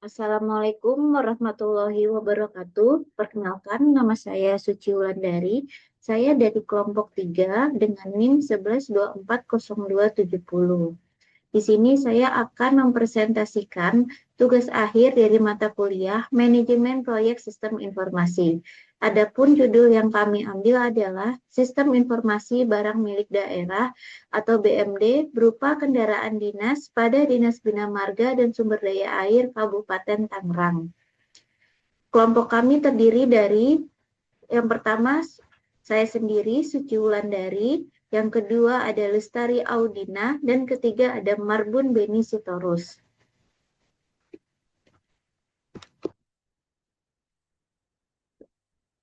Assalamualaikum warahmatullahi wabarakatuh. Perkenalkan, nama saya Suci Wulandari. Saya dari kelompok 3 dengan NIM 11240270. Di sini saya akan mempresentasikan tugas akhir dari mata kuliah Manajemen Proyek Sistem Informasi. Adapun judul yang kami ambil adalah Sistem Informasi Barang Milik Daerah atau BMD berupa kendaraan dinas pada Dinas Bina Marga dan Sumber Daya Air Kabupaten Tangerang. Kelompok kami terdiri dari yang pertama saya sendiri Suci Wulandari, yang kedua ada Lestari Audina, dan ketiga ada Marbun Beni Sitorus.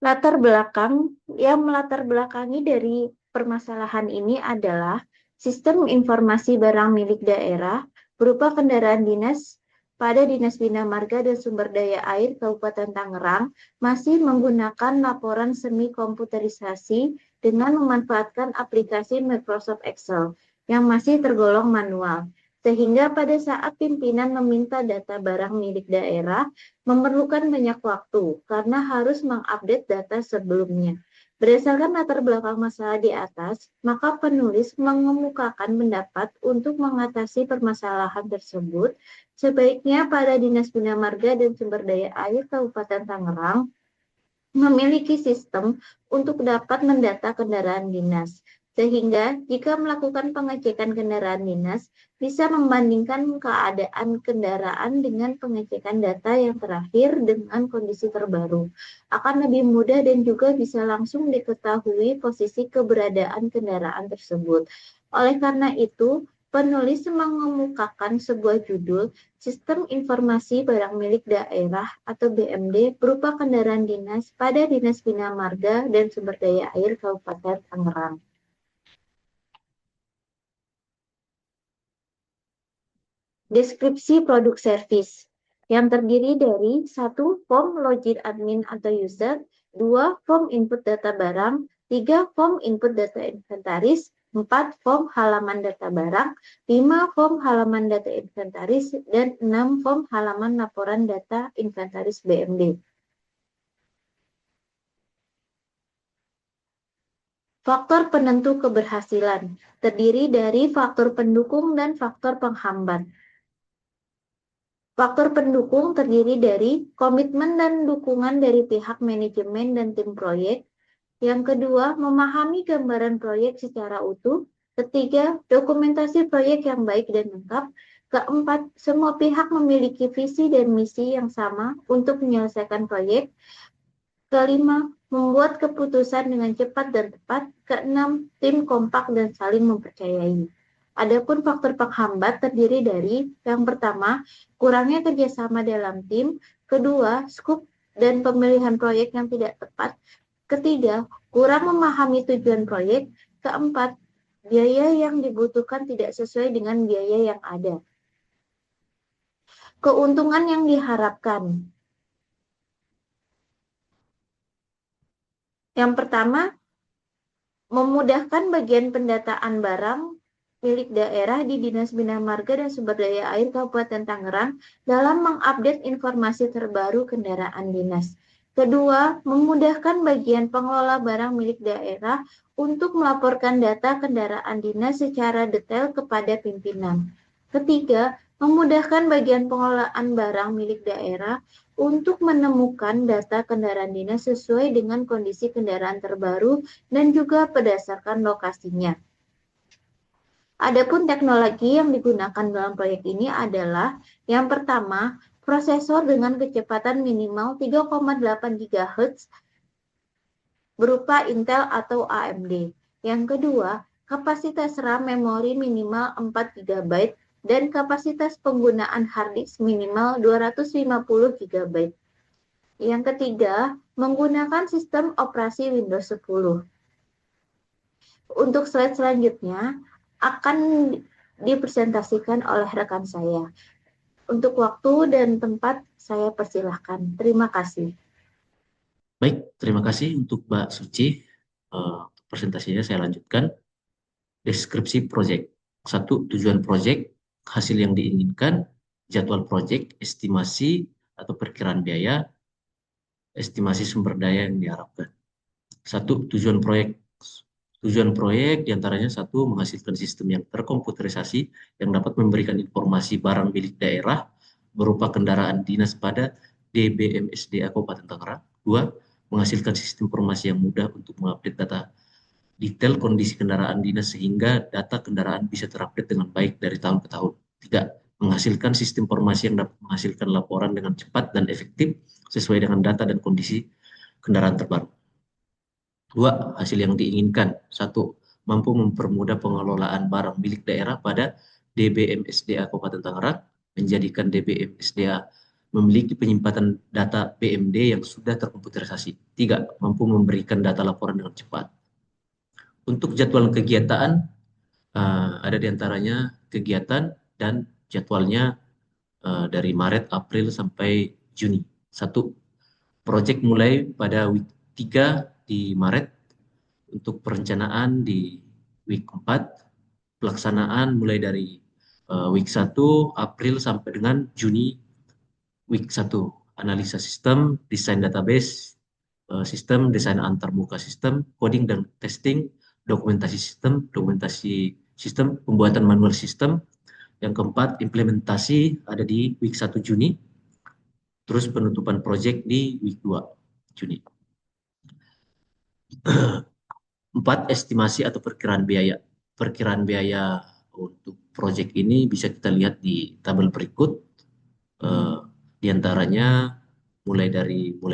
Latar belakang yang melatar belakangi dari permasalahan ini adalah sistem informasi barang milik daerah berupa kendaraan dinas pada Dinas Bina Marga dan Sumber Daya Air Kabupaten Tangerang masih menggunakan laporan semi komputerisasi dengan memanfaatkan aplikasi Microsoft Excel yang masih tergolong manual. Sehingga pada saat pimpinan meminta data barang milik daerah, memerlukan banyak waktu karena harus mengupdate data sebelumnya. Berdasarkan latar belakang masalah di atas, maka penulis mengemukakan pendapat untuk mengatasi permasalahan tersebut. Sebaiknya pada Dinas Bina Marga dan Sumber Daya Air Kabupaten Tangerang memiliki sistem untuk dapat mendata kendaraan dinas. Sehingga jika melakukan pengecekan kendaraan dinas, bisa membandingkan keadaan kendaraan dengan pengecekan data yang terakhir dengan kondisi terbaru. Akan lebih mudah dan juga bisa langsung diketahui posisi keberadaan kendaraan tersebut. Oleh karena itu, penulis mengemukakan sebuah judul Sistem Informasi Barang Milik Daerah atau BMD berupa kendaraan dinas pada Dinas Bina Marga dan Sumber Daya Air Kabupaten Tangerang. Deskripsi produk servis yang terdiri dari 1. Form login admin atau user, 2. Form input data barang, 3. Form input data inventaris, 4. Form halaman data barang, 5. Form halaman data inventaris, dan 6. Form halaman laporan data inventaris BMD. Faktor penentu keberhasilan terdiri dari faktor pendukung dan faktor penghambat. Faktor pendukung terdiri dari komitmen dan dukungan dari pihak manajemen dan tim proyek. Yang kedua, memahami gambaran proyek secara utuh. Ketiga, dokumentasi proyek yang baik dan lengkap. Keempat, semua pihak memiliki visi dan misi yang sama untuk menyelesaikan proyek. Kelima, membuat keputusan dengan cepat dan tepat. Keenam, tim kompak dan saling mempercayai. Adapun faktor penghambat terdiri dari yang pertama, kurangnya kerjasama dalam tim. Kedua, skop dan pemilihan proyek yang tidak tepat. Ketiga, kurang memahami tujuan proyek. Keempat, biaya yang dibutuhkan tidak sesuai dengan biaya yang ada. Keuntungan yang diharapkan. Yang pertama, memudahkan bagian pendataan barang milik daerah di Dinas Bina Marga dan Sumber Daya Air Kabupaten Tangerang dalam mengupdate informasi terbaru kendaraan dinas. Kedua, memudahkan bagian pengelola barang milik daerah untuk melaporkan data kendaraan dinas secara detail kepada pimpinan. Ketiga, memudahkan bagian pengelolaan barang milik daerah untuk menemukan data kendaraan dinas sesuai dengan kondisi kendaraan terbaru dan juga berdasarkan lokasinya. Adapun teknologi yang digunakan dalam proyek ini adalah yang pertama, prosesor dengan kecepatan minimal 3,8 GHz berupa Intel atau AMD. Yang kedua, kapasitas RAM memori minimal 4 GB dan kapasitas penggunaan hard disk minimal 250 GB. Yang ketiga, menggunakan sistem operasi Windows 10. Untuk slide selanjutnya akan dipresentasikan oleh rekan saya. Untuk waktu dan tempat saya persilahkan. Terima kasih. Baik, terima kasih untuk Mbak Suci. Presentasinya saya lanjutkan. Deskripsi proyek. 1. Tujuan proyek, hasil yang diinginkan, jadwal proyek, estimasi atau perkiraan biaya, estimasi sumber daya yang diharapkan. Satu, tujuan proyek. Tujuan proyek diantaranya satu, menghasilkan sistem yang terkomputerisasi yang dapat memberikan informasi barang milik daerah berupa kendaraan dinas pada DBMSDA Kabupaten Tangerang. Dua, menghasilkan sistem informasi yang mudah untuk mengupdate data detail kondisi kendaraan dinas sehingga data kendaraan bisa terupdate dengan baik dari tahun ke tahun. Tiga, menghasilkan sistem informasi yang dapat menghasilkan laporan dengan cepat dan efektif sesuai dengan data dan kondisi kendaraan terbaru. Dua, hasil yang diinginkan. Satu, mampu mempermudah pengelolaan barang milik daerah pada DBMSDA Kabupaten Tangerang, menjadikan DBMSDA memiliki penyimpanan data BMD yang sudah terkomputerisasi. Tiga, mampu memberikan data laporan dengan cepat. Untuk jadwal kegiatan, ada di antaranya kegiatan dan jadwalnya dari Maret, April sampai Juni. Satu, proyek mulai pada week 3 di Maret, untuk perencanaan di week 4, pelaksanaan mulai dari week 1 April sampai dengan Juni week 1, analisa sistem, desain database, sistem, desain antarmuka sistem, coding dan testing, dokumentasi sistem, pembuatan manual sistem. Yang keempat, implementasi ada di week 1 Juni, terus penutupan proyek di week 2 Juni. Empat, estimasi atau perkiraan biaya. Perkiraan biaya untuk proyek ini bisa kita lihat di tabel berikut. Eh, di antaranya mulai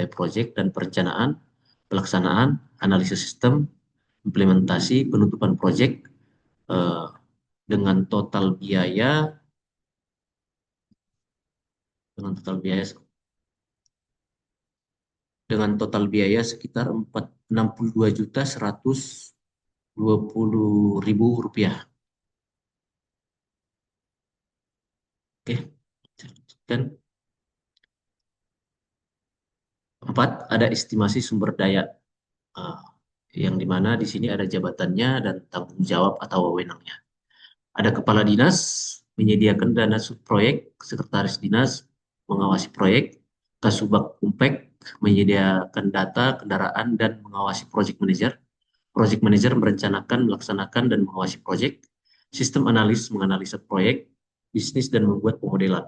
proyek dan perencanaan, pelaksanaan, analisis sistem, implementasi, penutupan proyek, eh, dengan total biaya dengan total biaya sekitar 62.120.000 rupiah. Oke, dan empat, ada estimasi sumber daya, eh, yang dimana di sini ada jabatannya dan tanggung jawab atau wewenangnya. Ada kepala dinas menyediakan dana subproyek, sekretaris dinas mengawasi proyek, Kasubag Kumpek menyediakan data kendaraan dan mengawasi project manager. Project manager merencanakan, melaksanakan, dan mengawasi proyek. Sistem analis menganalisa proyek, bisnis, dan membuat pemodelan.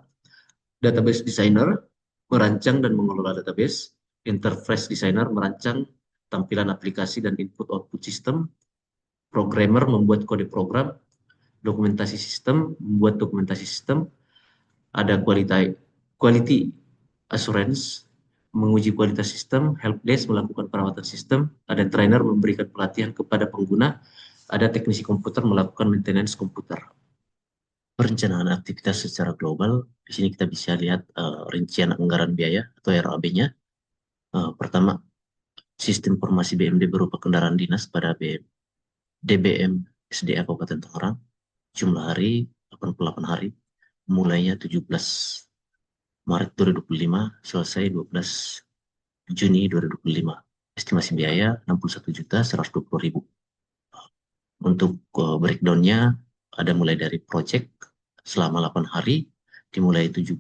Database designer merancang dan mengelola database. Interface designer merancang tampilan aplikasi dan input-output sistem. Programmer membuat kode program. Dokumentasi sistem membuat dokumentasi sistem. Ada quality assurance menguji kualitas sistem, help desk melakukan perawatan sistem, ada trainer memberikan pelatihan kepada pengguna, ada teknisi komputer melakukan maintenance komputer. Perencanaan aktivitas secara global, di sini kita bisa lihat rincian anggaran biaya atau RAB-nya. Pertama, sistem informasi BMD berupa kendaraan dinas pada DBM SDA Kabupaten Tangerang, jumlah hari 88 hari, mulainya 17 Maret 2025, selesai 12 Juni 2025. Estimasi biaya 61.120.000. Untuk breakdown-nya ada mulai dari project selama 8 hari, dimulai 17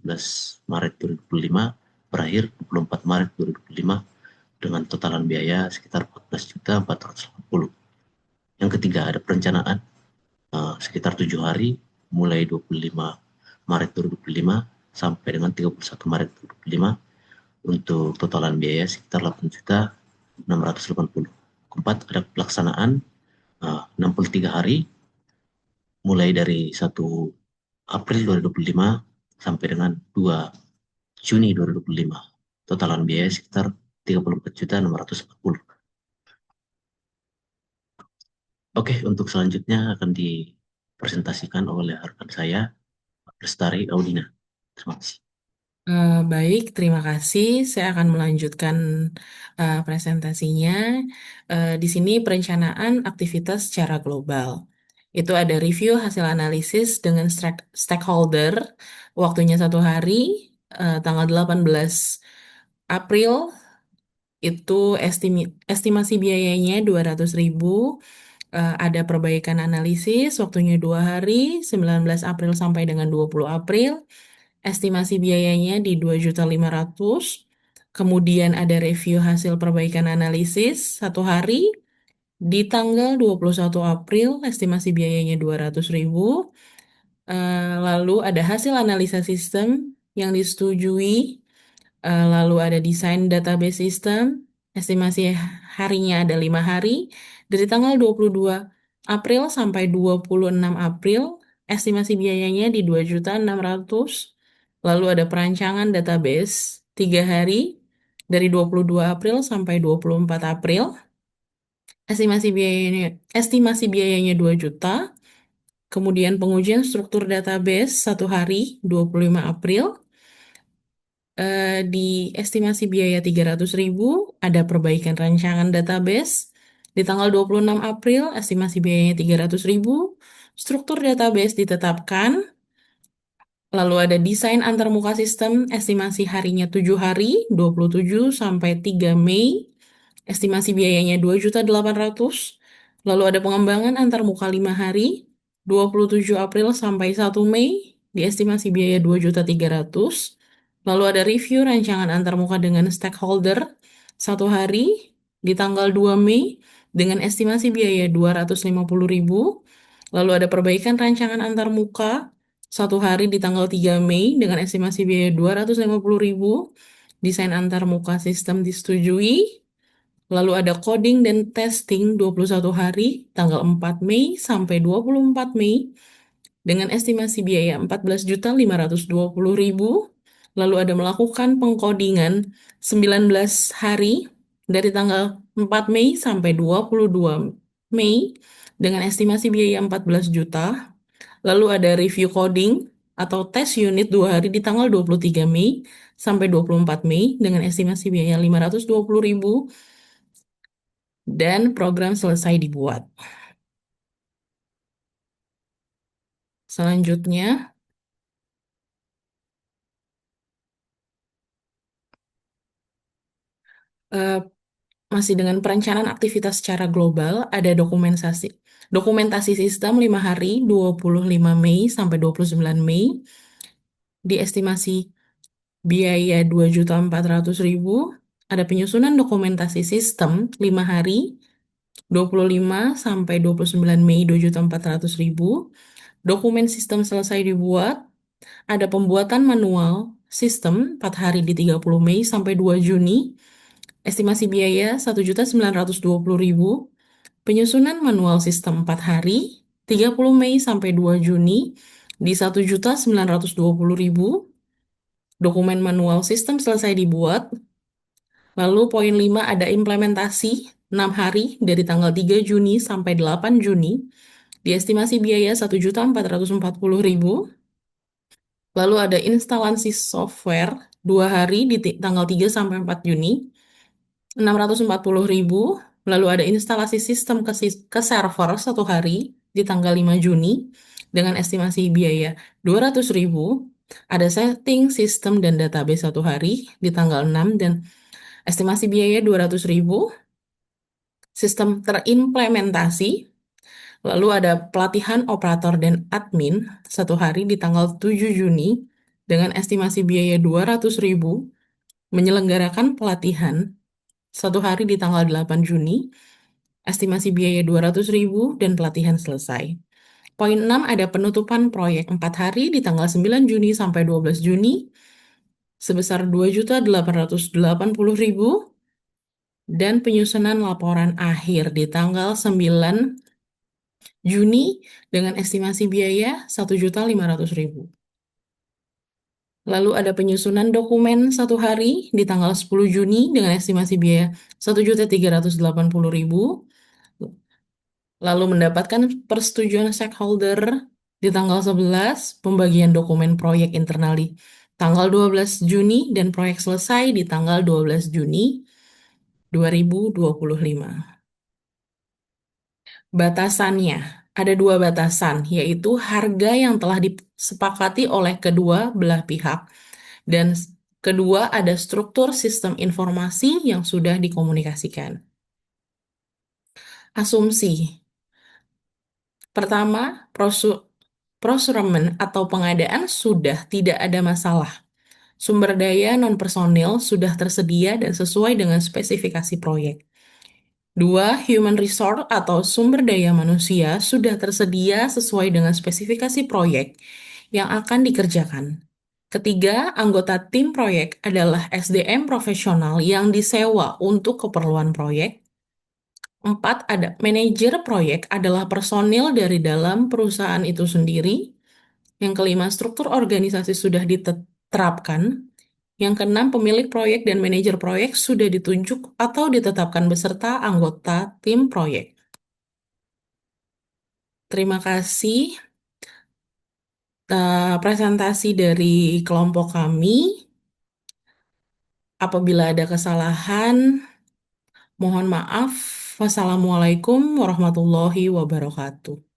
Maret 2025, berakhir 24 Maret 2025, dengan totalan biaya sekitar 14.480. Yang ketiga ada perencanaan, sekitar 7 hari, mulai 25 Maret 2025 sampai dengan 31 Maret 2025, untuk totalan biaya sekitar 8.680. Keempat, ada pelaksanaan 63 hari, mulai dari 1 April 2025 sampai dengan 2 Juni 2025. Totalan biaya sekitar 34.640. Oke, untuk selanjutnya akan dipresentasikan oleh rekan saya, Lestari Audina. Terima kasih. Baik, terima kasih. Saya akan melanjutkan presentasinya. Di sini perencanaan aktivitas secara global. Itu ada review hasil analisis dengan stakeholder, waktunya 1 hari, tanggal 18 April, itu estimasi biayanya 200.000. Ada perbaikan analisis, waktunya 2 hari, 19 April sampai dengan 20 April. estimasi biayanya di 2.500.000. Kemudian ada review hasil perbaikan analisis 1 hari. Di tanggal 21 April, estimasi biayanya 200.000. Lalu ada hasil analisa sistem yang disetujui. Lalu ada desain database system, estimasi harinya ada 5 hari, dari tanggal 22 April sampai 26 April, estimasi biayanya di 2.600.000. Lalu ada perancangan database 3 hari, dari 22 April sampai 24 April, estimasi biayanya 2 juta. Kemudian pengujian struktur database 1 hari, 25 April. Di estimasi biaya 300.000, ada perbaikan rancangan database. Di tanggal 26 April, estimasi biayanya 300.000, struktur database ditetapkan. Lalu ada desain antarmuka sistem, estimasi harinya 7 hari, 27 sampai 3 Mei. Estimasi biayanya 2.800.000. Lalu ada pengembangan antarmuka 5 hari, 27 April sampai 1 Mei, di estimasi biaya 2.300.000. Lalu ada review rancangan antarmuka dengan stakeholder 1 hari, di tanggal 2 Mei, dengan estimasi biaya 250.000. Lalu ada perbaikan rancangan antarmuka 1 hari, di tanggal 3 Mei, dengan estimasi biaya 250.000. Desain antarmuka sistem disetujui. Lalu ada coding dan testing 21 hari, tanggal 4 Mei sampai 24 Mei, dengan estimasi biaya 14.520.000. Lalu ada melakukan pengkodingan 19 hari, dari tanggal 4 Mei sampai 22 Mei, dengan estimasi biaya 14 juta. Lalu ada review coding atau tes unit 2 hari, di tanggal 23 Mei sampai 24 Mei, dengan estimasi biaya 520.000. Dan program selesai dibuat. Selanjutnya, eh, masih dengan perencanaan aktivitas secara global, ada dokumentasi sistem 5 hari, 25 Mei sampai 29 Mei, di estimasi biaya 2.400.000. Ada penyusunan dokumentasi sistem 5 hari, 25 sampai 29 Mei, 2.400.000. Dokumen sistem selesai dibuat. Ada pembuatan manual sistem 4 hari, di 30 Mei sampai 2 Juni. Estimasi biaya 1.920.000. Penyusunan manual sistem 4 hari, 30 Mei sampai 2 Juni, di 1.920.000. Dokumen manual sistem selesai dibuat. Lalu poin 5 ada implementasi 6 hari, dari tanggal 3 Juni sampai 8 Juni. Di estimasi biaya 1.440.000. Lalu ada instalasi software 2 hari, di tanggal 3 sampai 4 Juni, 640.000. Lalu ada instalasi sistem ke server 1 hari, di tanggal 5 Juni, dengan estimasi biaya 200.000. Ada setting sistem dan database 1 hari, di tanggal 6, dan estimasi biaya 200.000. Sistem terimplementasi. Lalu ada pelatihan operator dan admin 1 hari, di tanggal 7 Juni, dengan estimasi biaya 200.000. Menyelenggarakan pelatihan 1 hari, di tanggal 8 Juni, estimasi biaya 200.000, dan pelatihan selesai. Poin 6 ada penutupan proyek 4 hari, di tanggal 9 Juni sampai 12 Juni, sebesar 2.880.000. Dan penyusunan laporan akhir di tanggal 9 Juni, dengan estimasi biaya 1.500.000. Lalu ada penyusunan dokumen 1 hari, di tanggal 10 Juni, dengan estimasi biaya 1.380.000. Lalu mendapatkan persetujuan stakeholder di tanggal 11, pembagian dokumen proyek internal di tanggal 12 Juni, dan proyek selesai di tanggal 12 Juni 2025. Batasannya, ada 2 batasan, yaitu harga yang telah disepakati oleh kedua belah pihak, dan kedua ada struktur sistem informasi yang sudah dikomunikasikan. Asumsi. Pertama, Procurement atau pengadaan sudah tidak ada masalah. Sumber daya non-personil sudah tersedia dan sesuai dengan spesifikasi proyek. Dua, human resource atau sumber daya manusia sudah tersedia sesuai dengan spesifikasi proyek yang akan dikerjakan. Ketiga, anggota tim proyek adalah SDM profesional yang disewa untuk keperluan proyek. Empat, ada manajer proyek adalah personil dari dalam perusahaan itu sendiri. Yang kelima, struktur organisasi sudah diterapkan. Yang keenam, pemilik proyek dan manajer proyek sudah ditunjuk atau ditetapkan beserta anggota tim proyek. Terima kasih. Presentasi dari kelompok kami. Apabila ada kesalahan, mohon maaf. Wassalamualaikum warahmatullahi wabarakatuh.